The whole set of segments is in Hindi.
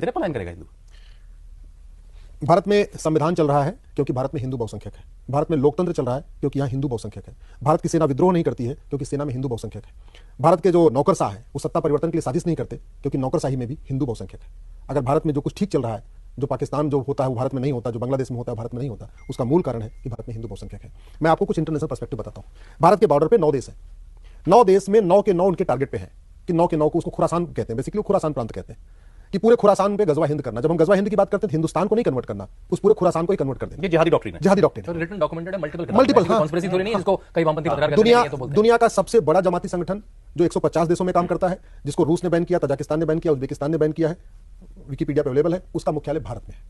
फिर पलायन करेगा हिंदू? भारत में संविधान चल रहा है क्योंकि भारत में हिंदू बहुसंख्यक है। भारत में लोकतंत्र चल रहा है क्योंकि यहाँ हिंदू बहुसंख्यक है। भारत की सेना विद्रोह नहीं करती है क्योंकि सेना में हिंदू बहुसंख्यक है। भारत के जो नौकरशाह है वो सत्ता परिवर्तन के लिए साजिश नहीं करते क्योंकि नौकरशाही में भी हिंदू बहुसंख्यक है। अगर भारत में जो कुछ ठीक चल रहा है, जो पाकिस्तान जो होता है वो भारत में नहीं होता, जो बांग्लादेश में होता है भारत में नहीं होता, उसका मूल कारण है कि भारत में हिंदू बहुसंख्यक है। मैं आपको कुछ इंटरनेशनल पर्सपेक्टिव बताता हूँ। भारत के बॉर्डर पे 9 देश है। 9 देश में 9 के 9 उनके टारगेट पे है कि 9 के 9 को उसको खुरासान कहते हैं, बेसिकली खुरासान प्रांत कहते हैं कि पूरे खुरासान पे गजवा हिंद करना। जब हम गजवा हिंद की बात करते हैं हिंदुस्तान को नहीं कन्वर्ट करना, उस पूरे खुरासान को ही कन्वर्ट कर देना। ये जिहादी डॉक्ट्रिन है। जिहादी डॉक्ट्रिन है, रिटन डॉक्यूमेंटेड है, मल्टीपल कॉन्स्पिरेसी थ्योरी नहीं है जिसको कई वामपंथी पत्रकार कहते हैं, ये तो बोलते हैं। दुनिया का सबसे बड़ा जमाती संगठन जो 150 देशों में काम करता है, जिसको रूस ने बैन किया, तजाकिस्तान ने बैन किया, उज्बेकिस्तान ने बैन किया है, विकिपीडिया पे अवेलेबल है, उसका मुख्यालय भारत में है।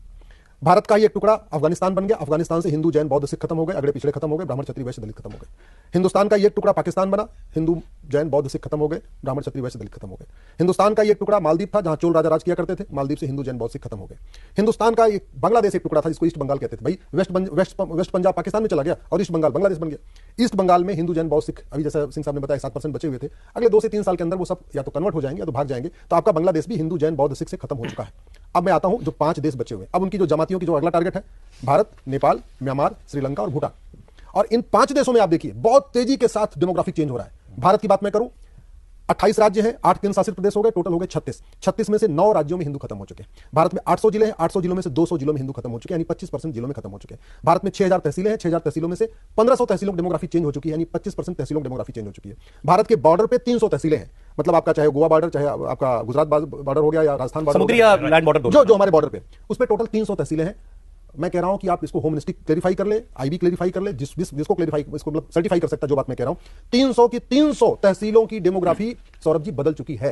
भारत का ही एक टुकड़ा अफगानिस्तान बन गया। अफगानिस्तान से हिंदू जैन बौद्ध सिख खत्म हो गए, अगड़े पिछड़े खत्म हो गए, ब्राह्मण क्षत्रिय वैश्य दलित खत्म हो गए। हिंदुस्तान का एक टुकड़ा पाकिस्तान बना, हिंदू जैन बौद्ध सिख खत्म हो गए, ब्राह्मण क्षत्रिय वैश्य दलित खत्म हो गए। हिंदुस्तान का एक टुकड़ा मालदीव था जहां चोल राजा राज किया करते थे, मालदीव से हिंदू जैन बौद्ध सिख खत्म हो गए। हिंदुस्तान का एक बांग्लादेश एक टुकड़ा था जिसको ईस्ट बंगाल कहते थे। भाई वेस्ट पंजाब पाकिस्तान में चला गया और ईस्ट बंगाल बांग्लादेश बन गया। ईस्ट बंगाल में हिंदू जैन बौद्ध सिख अभी जैसे सिंह साहब ने बताया 7% बचे हुए थे। अगले 2 से 3 साल के अंदर वो सब या तो कन्वर्ट हो जाएंगे या तो भाग जाएंगे। तो आपका बांग्लादेश भी हिंदू जैन बौद्ध सिख से खत्म हो चुका है। अब मैं आता हूं जो 5 देश बचे हुए। अब उनकी जो जमातियों की जो अगला टारगेट है, भारत, नेपाल, म्यांमार, श्रीलंका और भूटान। और इन 5 देशों में आप देखिए बहुत तेजी के साथ डेमोग्राफिक चेंज हो रहा है। भारत की बात मैं करूं, 28 राज्य हैं, 8 केंद्र शासित प्रदेश हो गए, टोटल हो गए 36 में से 9 राज्यों में हिंदू खत्म हो चुके हैं। भारत में 800 जिले हैं, 800 जिलों में से 200 जिलों में हिंदू खत्म हो चुके हैं, यानी 25% जिलों में खत्म हो चुके हैं। भारत में 6000 तहसीलें हैं, 6000 तहसीलों में से 1500 तहसीलों की डेमोग्राफी चेंज हो चुकी है, यानी 25% तहसीलों की डेमोग्राफी चेंज हो चुकी है। भारत के बॉर्डर पे 300 तहसीलें हैं, मतलब आपका चाहे गोवा बॉर्डर, चाहे आपका गुजरात बॉर्डर हो गया या राजस्थान बॉर्डर, समुद्री या लैंड बॉर्डर, जो हमारे बॉर्डर पे, उस पर टोटल 300 तहसीलें हैं। मैं कह रहा हूं कि आप इसको होम मिनिस्ट्री क्लेरिफाई कर ले, आईबी क्लेरिफाई कर ले, जिसको क्लेरिफाई, इसको मतलब सर्टिफाई कर सकता है जो बात मैं कह रहा हूं। 300 की 300 तहसीलों की डेमोग्राफी सौरभ जी बदल चुकी है।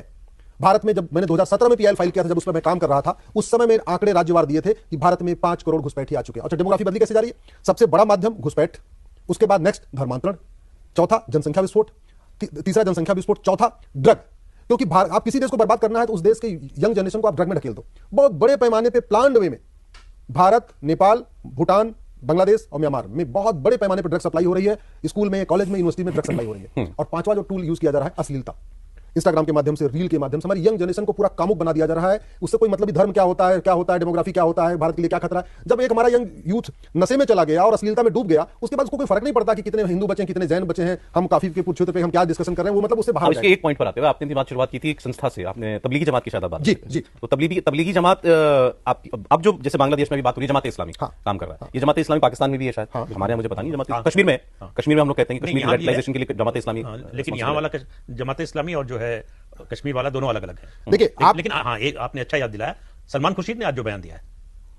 भारत में जब मैंने 2017 में पीएल फाइल किया था, जब उस पर मैं काम कर रहा था, उस समय में आंकड़े राज्यवार दिए थे कि भारत में 5 करोड़ घुसपैठी आ चुके हैं। अच्छा, डेमोग्राफी बदली कैसे जा रही है? सबसे बड़ा माध्यम घुसपैठ, उसके बाद नेक्स्ट धर्मांतरण, चौथा जनसंख्या विस्फोट, तीसरा जनसंख्या विस्फोट, चौथा ड्रग। क्योंकि आप किसी देश को बर्बाद करना है तो उस देश के यंग जनरेशन को आप ड्रग में ढकेल दो। बहुत बड़े पैमाने पर प्लान्ड वे में भारत, नेपाल, भूटान, बांग्लादेश और म्यांमार में बहुत बड़े पैमाने पर ड्रग सप्लाई हो रही है। स्कूल में, कॉलेज में, यूनिवर्सिटी में ड्रग सप्लाई हो रही है। और 5वां जो टूल यूज किया जा रहा है अश्लीलता, इंस्टाग्राम के माध्यम से, रील के माध्यम से हमारी यंग जनरेशन को पूरा कामुक बना दिया जा रहा है। उससे कोई मतलब धर्म क्या होता है, डेमोग्राफी क्या होता है, भारत के लिए क्या खतरा है। जब एक हमारा यंग यूथ नशे में चला गया और अश्लीलता में डूब गया, उसके बाद उसको कोई फर्क नहीं पड़ता कि कितने हिंदू बचे, कितने जैन बचे हैं, हम काफी के क्षेत्र पे हम क्या डिस्कशन कर रहे हैं, वो मतलब उससे बाहर। इसके एक पॉइंट पर आते हुए, आपने बात शुरुआत की थी एक संस्था से, आपने तबलीगी जमात की शायद बात। जी जी। तो तबलीगी जमात अब जो जैसे बांग्लादेश में भी बात हो रही है, जमात इस्लामी काम कर रहा है। ये जमात इस्लामी पाकिस्तान में भी है शायद, हमारे यहाँ मुझे पता नहीं। जमात कश्मीर में हम लोग कहते हैं कश्मीर रेडिकलाइजेशन के लिए जमात इस्लामी, लेकिन यहाँ वाला जमात इस्लामी और जो है कश्मीर वाला दोनों अलग अलग है। देखिए लेकिन हाँ, एक आपने अच्छा याद दिलाया, सलमान खुर्शीद ने आज जो बयान दिया है,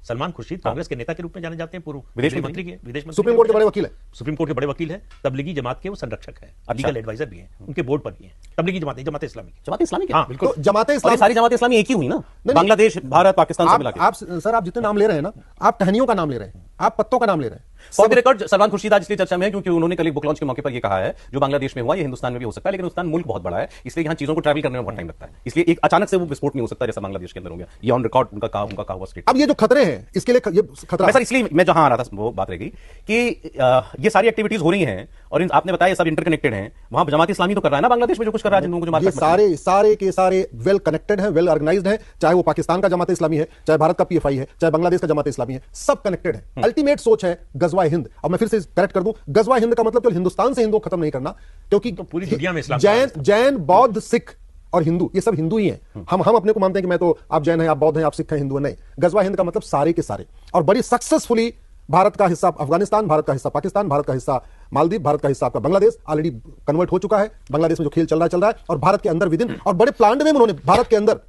सलमान खुर्शीद कांग्रेस के नेता के रूप में जाने जाते हैं, पूर्व विदेश मंत्री के, विदेश मंत्री, सुप्रीम कोर्ट के बड़े वकील है, सुप्रीम कोर्ट के बड़े वकील है, तबलीगी जमात के वो संरक्षक है, लीगल एडवाइजर भी है, उनके बोर्ड पर भी है। तबलीगी जमात इस्लामी, हाँ बिल्कुल। जमात इस्लामी, सारी जमात इस्लामी एक ही हुई ना, बांग्लादेश, भारत, पाकिस्तान से मिला के। आप सर, आप जितने नाम ले रहे हैं ना, आप टहनियों का नाम ले रहे हैं, आप पत्तों का नाम ले रहे हैं। For the record, Salman Khurshid आज इसलिए चर्चा में है क्योंकि उन्होंने कल एक बुक लॉन्च के मौके पर यह कहा है, जो बांग्लादेश में हुआ ये हिंदुस्तान में भी हो सकता है, लेकिन हिंदुस्तान मुल्क बहुत बड़ा है, इसलिए यहाँ चीजों को ट्रैवल करने में बहुत टाइम लगता है, इसलिए एक अचानक से वो विस्फोट नहीं हो सकता जैसा बांग्लादेश के अंदर हो गया। ये ऑन रिकॉर्ड उनका कहा हुआ स्टेट। अब ये जो खतरे हैं, इसके लिए ये खतरा सर, इसलिए मैं जहां आ रहा था वो बात रह गई कि ये सारी एक्टिविटीज हो रही हैं और आपने बताया ये सब इंटरकनेक्टेड हैं। वहां जमात इस्लामी तो कर रहा है ना बांग्लादेश में जो कुछ कर रहा है, जिनको ये सारे के सारे वेल कनेक्टेड हैं, वेल ऑर्गेनाइज्ड हैं। चाहे वो पाकिस्तान का जमात इस्लामी है, चाहे भारत का पीएफआई है, चाहे बांग्लादेश का जमात इस्लामी है, सब कनेक्टेड है। अल्टीमेट सोच है गजवा हिंद। अब मैं फिर से करेक्ट कर दूं, गजवा हिंद का मतलब केवल हिंदुस्तान से हिंदू खत्म नहीं करना, क्योंकि तो पूरी दुनिया में इस्लाम, जैन, बौद्ध, सिख और हिंदू, ये सब हिंदू ही हैं। हम अपने को मानते हैं कि मैं तो, आप जैन हैं, आप बौद्ध हैं, आप सिख हैं, हिंदू हैं, नहीं। गजवा हिंद का मतलब सारे के सारे, और बड़ी सक्सेसफुली भारत का हिस्सा अफगानिस्तान, भारत का हिस्सा पाकिस्तान, भारत का हिस्सा मालदीव, भारत का हिस्सा आपका बांग्लादेश ऑलरेडी कन्वर्ट हो चुका है। बांग्लादेश में जो खेल चल रहा है, और भारत के अंदर विदिन, और बड़े प्लान में उन्होंने भारत के अंदर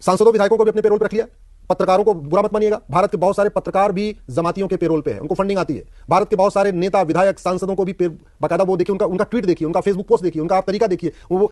सांसदों विधायकों को भी अपने पेरोल पर रख लिया। पत्रकारों को बुरा मत मानिएगा, भारत के बहुत सारे पत्रकार भी जमातियों के पेरोल पे हैं, उनको फंडिंग आती है। भारत के बहुत सारे नेता, विधायक, सांसदों को भी बाकायदा वो देखिए, उनका ट्वीट देखिए, उनका फेसबुक पोस्ट देखिए, उनका आप तरीका देखिए, वो